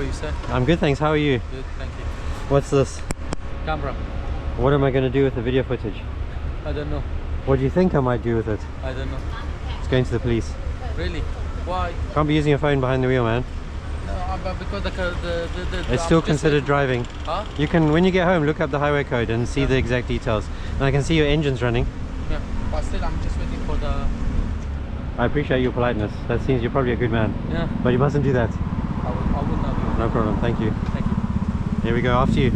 you, sir? I'm good, thanks. How are you? Good, thank you. What's this? Camera. What am I going to do with the video footage? I don't know. What do you think I might do with it? I don't know. It's going to the police. Really? Why? Can't be using your phone behind the wheel, man. No, but because It's still considered driving. Huh? You can, when you get home, look up the highway code and see the exact details. And I can see your engine's running. Yeah, but still I'm just waiting for the... I appreciate your politeness. That seems you're probably a good man. Yeah. But you mustn't do that. I will not do it. No problem, thank you. Thank you. Here we go, after you.